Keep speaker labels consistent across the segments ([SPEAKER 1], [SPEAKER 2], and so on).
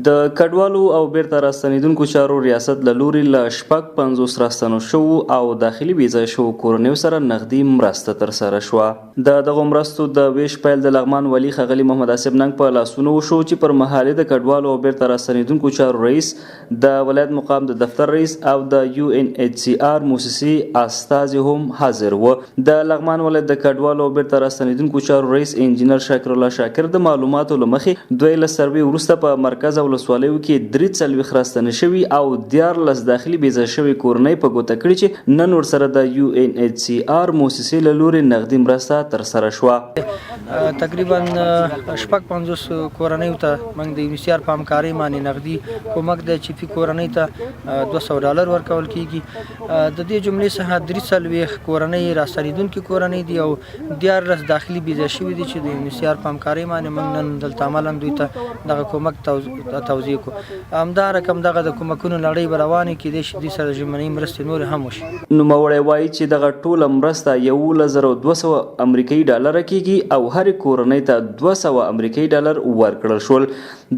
[SPEAKER 1] د کډوالو او بیرته راستنیدونکو چارو ریاست له لوري له شپږ 50 راستنو شوو او داخلي ویزه شوو کورنیو سره نغدي مرسته ترسره شوه. د دغو مرستو د ویش پیل د لغمان ولي ښاغلي محمد آصف ننګ په لاسونو وشو چې پر مهال د کډوالو او بیرته راستنیدونکو چارو رئیس د ولایت مقام د دفتر رئیس او د UNHCR موسسي استازي هم حاضر و. د لغمان ولایت د کډوالو او بیرته راستنیدونکو چارو رئیس انجینر شاکر الله شاکر د معلوماتو له مخې دوی له سروې وروسته په مرکز ولسوالیو کې 43 راستنه شوي او 14 داخلي ویزه شوي کورنۍ په ګوته کړي چې نن ورسره د UNHCR موسسې له لوري نغدي مرسته ترسره شوه.
[SPEAKER 2] تقریبا شپږ 50 کورنیو ته موږ د UNHCR په همکارۍ باندې نغدي کومک د چې کورنۍ ته $200 ورکول کیږي. د دې جملې څخه 43 کورنۍ راستنیدونکي کورنۍ دي او 14 داخلي ویزه شوي دي چې د UNHCR په همکارۍ باندې موږ نن دلته عملاً دوی ته دغه کومک توضیح کو. همدا رقم دغه د کومکونو لړۍ به روانې کېدای شي دې سره ژمنۍ مرستې نورې هم وشي.
[SPEAKER 1] نوموړی وایي چې دغه ټوله مرسته 11,200 امریکایي ډالره کیږي او هرې کورنۍ ته $200 امریکایي ورکړل شول.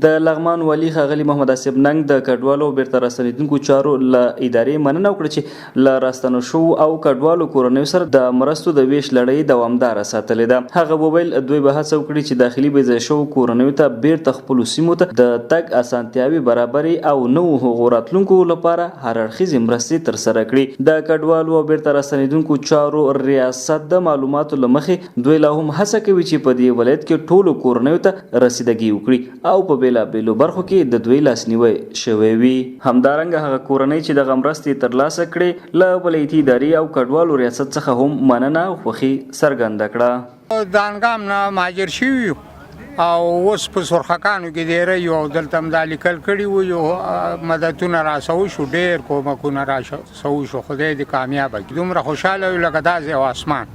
[SPEAKER 1] د لغمان ولي ښاغلي محمد آصف ننګ د کډوالو بیرته راستنیدونکو چارو له ادارې مننه وکړه چې له راستنو شوو او کډوالو کورنیو سره د مرستو د ویش لړۍ دوامداره ساتلې ده. هغه وویل دوی به هڅه وکړي چې داخلي ویزه شوو کورنیو ته بیرته خپلو سیمو ته د تګ اسانتیاوې برابرې او نوو هغو راتلونکو لپاره هر اړخیزې مرستې ترسره کړي. د کډوالو او بیرته راستنیدونکو چارو ریاست د معلوماتو له مخې دوی لا هم هڅه کوي چې په دې ولایت کې ټولو کورنیو ته رسیدګي وکړي او په بېلابېلو برخو کې د دوی لاسنیوی شوی وي. همدارنګه هغه کورنۍ چې دغه مرستې ترلاسه کړې له ولایتي ادارې او کډوالو ریاست څخه هم مننه او خوښي څرګنده کړه.
[SPEAKER 3] دانګام نه مهاجر شوي او اوس په سرخکانو کې ډېری یو او دلته هم دا لیکل کړي وو یو مددونه راسوي شو ډېر کومکونه راسوي شو. خدای دې کامیابه کړي. دومره خوشحاله یو لکه داسې او اسمان.